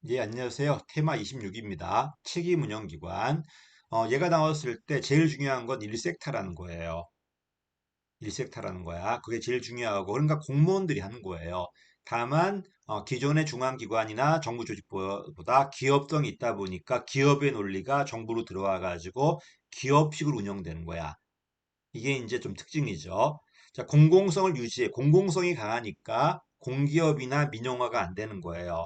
예, 안녕하세요. 테마 26입니다. 책임운영기관. 얘가 나왔을 때 제일 중요한 건 1섹타라는 거예요. 1섹타라는 거야. 그게 제일 중요하고, 그러니까 공무원들이 하는 거예요. 다만, 기존의 중앙기관이나 정부 조직보다 기업성이 있다 보니까 기업의 논리가 정부로 들어와가지고 기업식으로 운영되는 거야. 이게 이제 좀 특징이죠. 자, 공공성을 유지해. 공공성이 강하니까 공기업이나 민영화가 안 되는 거예요.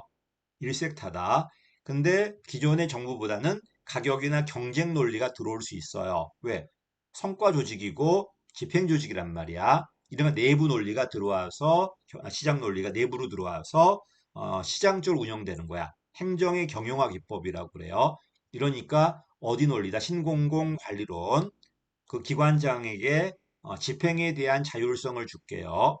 일색타다. 근데 기존의 정부보다는 가격이나 경쟁 논리가 들어올 수 있어요. 왜? 성과 조직이고 집행 조직이란 말이야. 이러면 내부 논리가 들어와서 시장 논리가 내부로 들어와서 시장적으로 운영되는 거야. 행정의 경영화 기법이라고 그래요. 이러니까 어디 논리다? 신공공 관리론. 그 기관장에게 집행에 대한 자율성을 줄게요.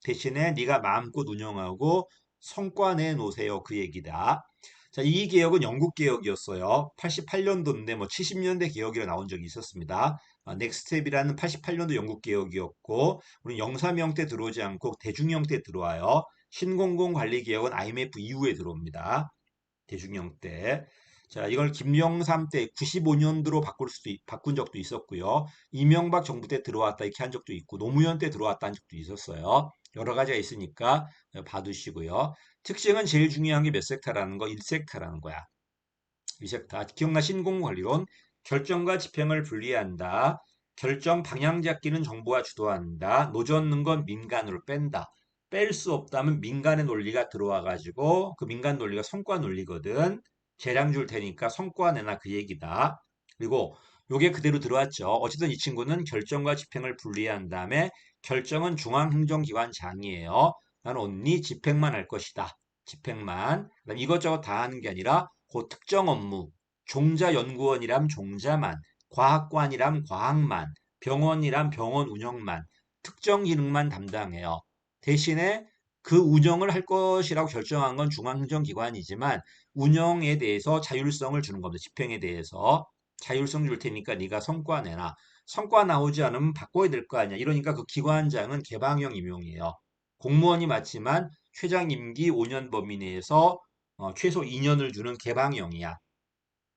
대신에 네가 마음껏 운영하고 성과 내놓으세요. 그 얘기다. 자, 이 개혁은 영국 개혁이었어요. 88년도인데 뭐 70년대 개혁이라 나온 적이 있었습니다. 넥스텝이라는 88년도 영국 개혁이었고 우리 영삼 형태 들어오지 않고 대중 형태 들어와요. 신공공 관리 개혁은 IMF 이후에 들어옵니다. 대중형 때. 자, 이걸 김영삼 때 95년도로 바꾼 적도 있었고요. 이명박 정부 때 들어왔다 이렇게 한 적도 있고 노무현 때 들어왔다 한 적도 있었어요. 여러 가지가 있으니까 봐두시고요. 특징은 제일 중요한 게 몇 섹타라는 거, 1섹타라는 거야. 2섹타. 기억나 신공관리론. 결정과 집행을 분리한다. 결정 방향 잡기는 정부가 주도한다. 노젓는 건 민간으로 뺀다. 뺄 수 없다면 민간의 논리가 들어와 가지고 그 민간 논리가 성과 논리거든. 재량 줄 테니까 성과 내나 그 얘기다. 그리고 요게 그대로 들어왔죠. 어쨌든 이 친구는 결정과 집행을 분리한 다음에 결정은 중앙행정기관장이에요. 나는 언니 집행만 할 것이다. 집행만. 그다음 이것저것 다 하는 게 아니라 그 특정 업무. 종자연구원이란 종자만, 과학관이란 과학만, 병원이란 병원 운영만, 특정 기능만 담당해요. 대신에 그 운영을 할 것이라고 결정한 건 중앙행정기관이지만 운영에 대해서 자율성을 주는 겁니다. 집행에 대해서. 자율성 줄 테니까 네가 성과 내놔. 성과 나오지 않으면 바꿔야 될 거 아니야. 이러니까 그 기관장은 개방형 임용이에요. 공무원이 맞지만 최장 임기 5년 범위 내에서 최소 2년을 주는 개방형이야.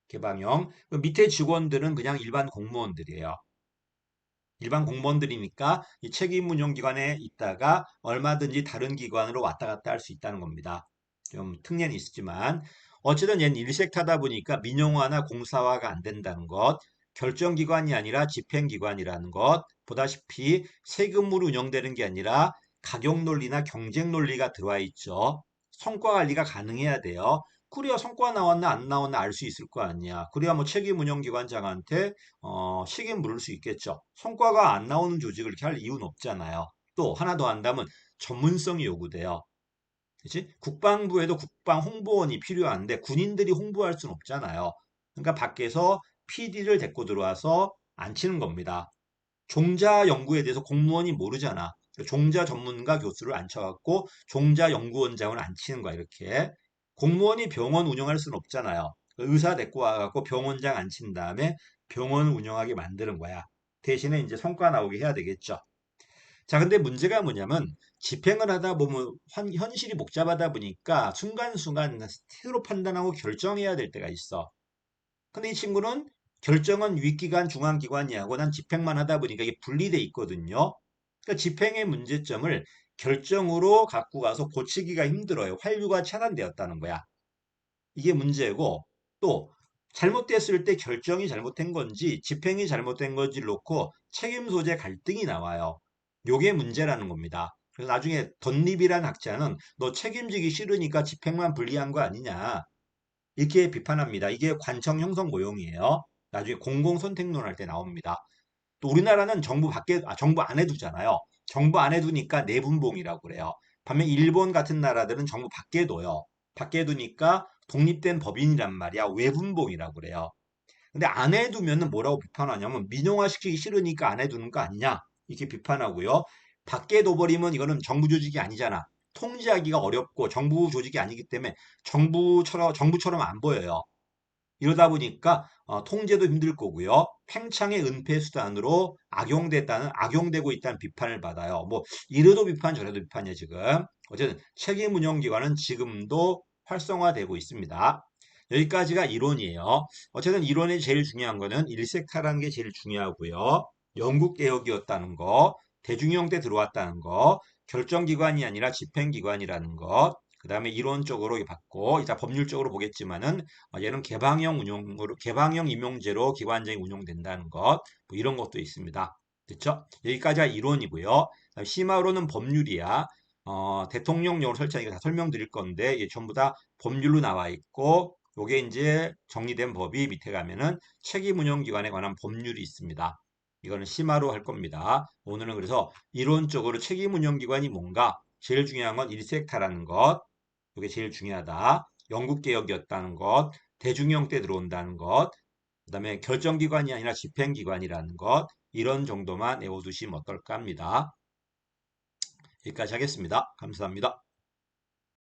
개방형. 그 밑에 직원들은 그냥 일반 공무원들이에요. 일반 공무원들이니까 이 책임운용기관에 있다가 얼마든지 다른 기관으로 왔다 갔다 할 수 있다는 겁니다. 좀 특례는 있지만 어쨌든 얘는 일색타다 보니까 민영화나 공사화가 안 된다는 것, 결정기관이 아니라 집행기관이라는 것, 보다시피 세금으로 운영되는 게 아니라 가격 논리나 경쟁 논리가 들어와 있죠. 성과 관리가 가능해야 돼요. 그래야 성과 나왔나 안 나왔나 알 수 있을 거 아니야. 그래야 뭐 책임운영기관장한테 책임 물을 수 있겠죠. 성과가 안 나오는 조직을 이렇게 할 이유는 없잖아요. 또 하나 더 한다면 전문성이 요구돼요. 그치? 국방부에도 국방 홍보원이 필요한데 군인들이 홍보할 수는 없잖아요. 그러니까 밖에서 PD를 데리고 들어와서 안 치는 겁니다. 종자 연구에 대해서 공무원이 모르잖아. 종자 전문가 교수를 앉혀갖고 종자 연구원장을 안 치는 거야, 이렇게. 공무원이 병원 운영할 수는 없잖아요. 의사 데리고 와갖고 병원장 앉힌 다음에 병원 운영하게 만드는 거야. 대신에 이제 성과 나오게 해야 되겠죠. 자, 근데 문제가 뭐냐면 집행을 하다 보면 현실이 복잡하다 보니까 순간순간 스스로 판단하고 결정해야 될 때가 있어. 근데 이 친구는 결정은 윗기관, 중앙기관이 하고 난 집행만 하다 보니까 이게 분리돼 있거든요. 그러니까 집행의 문제점을 결정으로 갖고 가서 고치기가 힘들어요. 환류가 차단되었다는 거야. 이게 문제고 또 잘못됐을 때 결정이 잘못된 건지 집행이 잘못된 건지를 놓고 책임 소재 갈등이 나와요. 요게 문제라는 겁니다. 그래서 나중에 덧립이란 학자는 너 책임지기 싫으니까 집행만 불리한 거 아니냐. 이렇게 비판합니다. 이게 관청 형성 고용이에요. 나중에 공공선택론 할 때 나옵니다. 또 우리나라는 정부 안에 두잖아요. 정부 안에 두니까 내분봉이라고 그래요. 반면 일본 같은 나라들은 정부 밖에 둬요. 밖에 두니까 독립된 법인이란 말이야. 외분봉이라고 그래요. 근데 안에 두면은 뭐라고 비판하냐면 민영화시키기 싫으니까 안에 두는 거 아니냐. 이렇게 비판하고요. 밖에 둬버리면 이거는 정부 조직이 아니잖아. 통제하기가 어렵고 정부 조직이 아니기 때문에 정부처럼 안 보여요. 이러다 보니까 통제도 힘들 거고요. 팽창의 은폐 수단으로 악용되고 있다는 비판을 받아요. 뭐 이래도 비판 저래도 비판이에요 지금. 어쨌든 책임운영기관은 지금도 활성화되고 있습니다. 여기까지가 이론이에요. 어쨌든 이론에 제일 중요한 거는 일색타라는 게 제일 중요하고요. 영국 개혁이었다는 거, 대중형 때 들어왔다는 거, 결정기관이 아니라 집행기관이라는 것, 그 다음에 이론적으로 받고, 이따 법률적으로 보겠지만은, 얘는 개방형 임용제로 기관장이 운영된다는 것, 뭐 이런 것도 있습니다. 됐죠? 여기까지가 이론이고요. 심화로는 법률이야. 대통령령으로 설치하니까 다 설명드릴 건데, 이게 전부 다 법률로 나와 있고, 요게 이제 정리된 법이 밑에 가면은 책임운영기관에 관한 법률이 있습니다. 이거는 심화로 할 겁니다. 오늘은 그래서 이론적으로 책임운영기관이 뭔가, 제일 중요한 건 일색타라는 것, 이게 제일 중요하다. 영국개혁이었다는 것, 대중형 때 들어온다는 것, 그 다음에 결정기관이 아니라 집행기관이라는 것, 이런 정도만 외워두시면 어떨까 합니다. 여기까지 하겠습니다. 감사합니다.